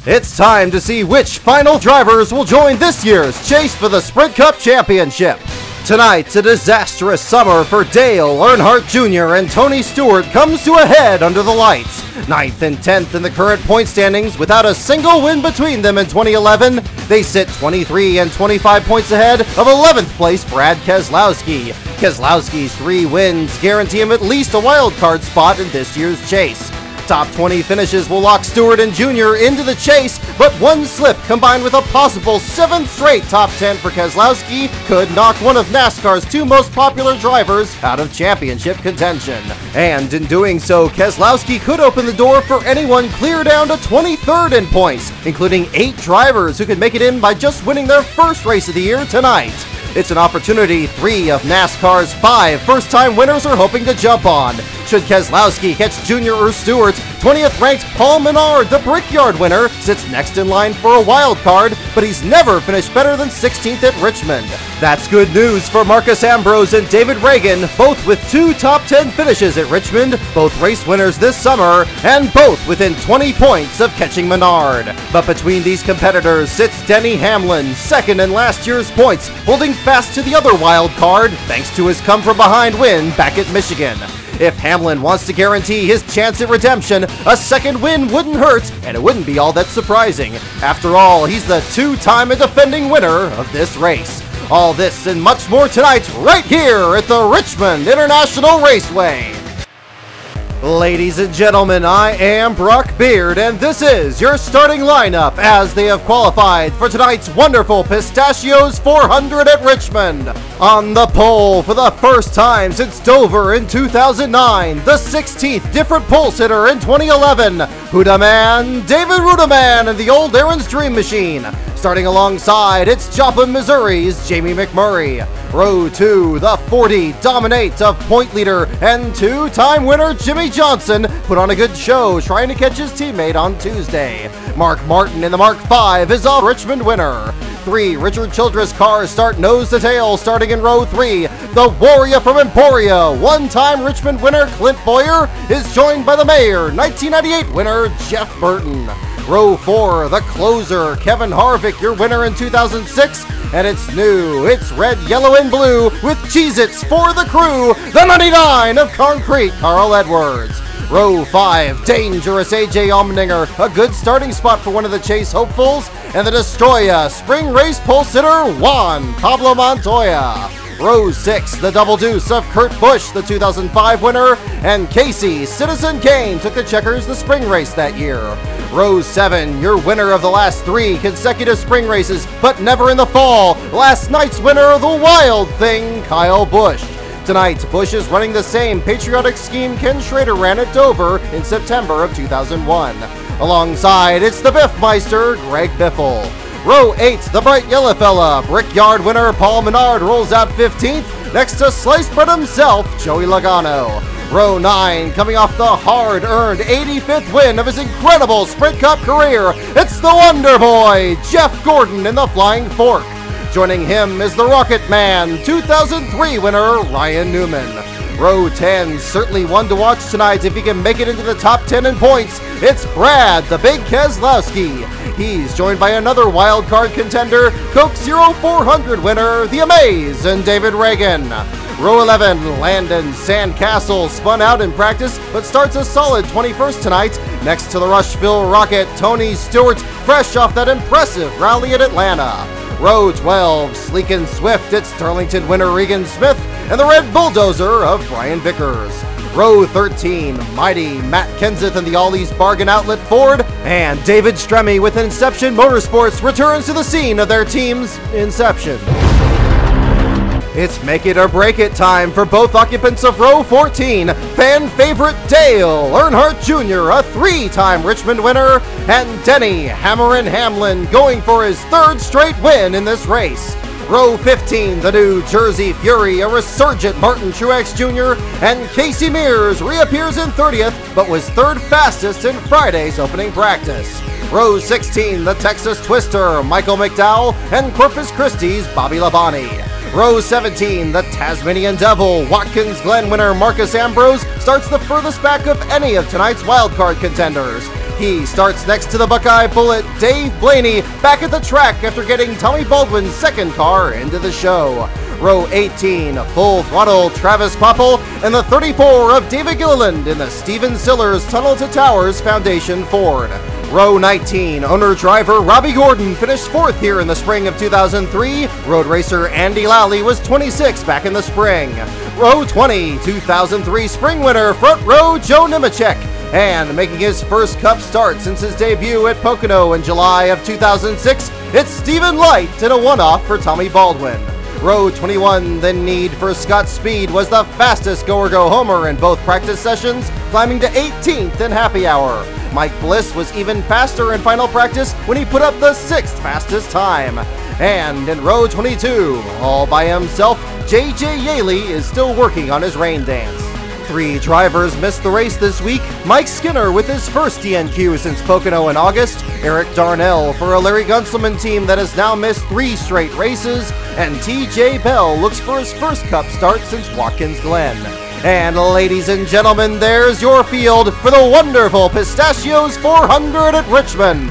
It's time to see which final drivers will join this year's chase for the Sprint Cup Championship. Tonight, a disastrous summer for Dale Earnhardt Jr. and Tony Stewart comes to a head under the lights. 9th and 10th in the current point standings without a single win between them in 2011. They sit 23 and 25 points ahead of 11th place Brad Keselowski. Keselowski's 3 wins guarantee him at least a wild card spot in this year's chase. Top 20 finishes will lock Stewart and Jr. into the chase, but one slip combined with a possible 7th straight top 10 for Keselowski could knock one of NASCAR's 2 most popular drivers out of championship contention. And in doing so, Keselowski could open the door for anyone clear down to 23rd in points, including 8 drivers who could make it in by just winning their first race of the year tonight. It's an opportunity 3 of NASCAR's 5 first-time winners are hoping to jump on. Should Keselowski catch Jr. or Stewart, 20th-ranked Paul Menard, the Brickyard winner, sits next in line for a wild card, but he's never finished better than 16th at Richmond. That's good news for Marcus Ambrose and David Regan, both with 2 top 10 finishes at Richmond, both race winners this summer, and both within 20 points of catching Menard. But between these competitors sits Denny Hamlin, second in last year's points, holding fast to the other wild card thanks to his come-from-behind win back at Michigan. If Hamlin wants to guarantee his chance at redemption, a second win wouldn't hurt, and it wouldn't be all that surprising. After all, he's the 2-time and defending winner of this race. All this and much more tonight, right here at the Richmond International Raceway. Ladies and gentlemen, I am Brock Beard, and this is your starting lineup as they have qualified for tonight's wonderful Pistachios 400 at Richmond. On the pole for the first time since Dover in 2009, the 16th different pole sitter in 2011, REUTIMANN, David REUTIMANN and the old Aaron's Dream Machine. Starting alongside, it's Joplin, Missouri's Jamie McMurray. Row 2, the 40 dominate of point leader and 2-time winner Jimmie Johnson put on a good show trying to catch his teammate on Tuesday. Mark Martin in the Mark 5 is a Richmond winner. 3 Richard Childress cars start nose to tail starting in row 3. The Warrior from Emporia, 1-time Richmond winner Clint BOWYER is joined by the Mayor 1998 winner Jeff Burton. Row 4, the closer, Kevin Harvick, your winner in 2006, and it's new. It's red, yellow, and blue with Cheez-Its for the crew, the 99 of Concrete, Carl Edwards. Row 5, dangerous AJ Allmendinger, a good starting spot for one of the chase hopefuls, and the Destroyer, spring race pole sitter Juan Pablo Montoya. Row 6, the double deuce of Kurt Busch, the 2005 winner, and Casey Citizen Kane took the checkers the spring race that year. Row 7, your winner of the last 3 consecutive spring races, but never in the fall, last night's winner of the Wild Thing, Kyle Busch. Tonight, Busch is running the same patriotic scheme Ken Schrader ran at Dover in September of 2001. Alongside, it's the Biffmeister, Greg Biffle. Row 8, the bright yellow fella, Brickyard winner Paul Menard rolls out 15th, next to sliced bread himself, Joey Logano. Row 9, coming off the hard-earned 85th win of his incredible Sprint Cup career, it's the Wonder Boy, Jeff Gordon in the Flying Fork. Joining him is the Rocket Man, 2003 winner Ryan Newman. Row 10, certainly one to watch tonight if he can make it into the top 10 in points. It's Brad, the Big Keselowski. He's joined by another wildcard contender, Coke 0400 winner, the Amaze, and David Regan. Row 11, Landon Sandcastle spun out in practice, but starts a solid 21st tonight. Next to the Rushville Rocket, Tony Stewart, fresh off that impressive rally at Atlanta. Row 12, sleek and swift, it's Darlington winner Regan Smith and the Red Bulldozer of Brian Vickers. Row 13, mighty Matt Kenseth and the Ollie's Bargain Outlet Ford, and David Stremme with Inception Motorsports returns to the scene of their team's inception. It's make it or break it time for both occupants of row 14, fan favorite Dale Earnhardt Jr., a 3-time Richmond winner, and Denny Hammerin' Hamlin going for his 3rd straight win in this race. Row 15, the New Jersey Fury, a resurgent Martin Truex Jr., and Casey Mears reappears in 30th, but was 3rd fastest in Friday's opening practice. Row 16, the Texas Twister, Michael McDowell, and Corpus Christi's Bobby Labonte. Row 17, the Tasmanian Devil, Watkins Glen winner Marcus Ambrose starts the furthest back of any of tonight's wildcard contenders. He starts next to the Buckeye Bullet, Dave Blaney, back at the track after getting Tommy Baldwin's second car into the show. Row 18, Full Throttle, Travis Kvapil, and the 34 of David Gilliland in the Steven Sillers Tunnel to Towers Foundation Ford. Row 19, owner-driver Robbie Gordon finished 4th here in the spring of 2003. Road racer Andy Lally was 26 back in the spring. Row 20, 2003 spring winner front row Joe Nemechek, and making his first Cup start since his debut at Pocono in July of 2006, it's Stephen Light in a one-off for Tommy Baldwin. Row 21, the Need for Scott Speed, was the fastest go-or-go-homer in both practice sessions, climbing to 18th in happy hour. Mike Bliss was even faster in final practice when he put up the 6th fastest time. And in row 22, all by himself, JJ Yeley is still working on his rain dance. 3 drivers missed the race this week. Mike Skinner with his first DNQ since Pocono in August, Eric Darnell for a Larry Gunselman team that has now missed 3 straight races, and TJ Bell looks for his first Cup start since Watkins Glen. And ladies and gentlemen, there's your field for the wonderful Pistachios 400 at Richmond.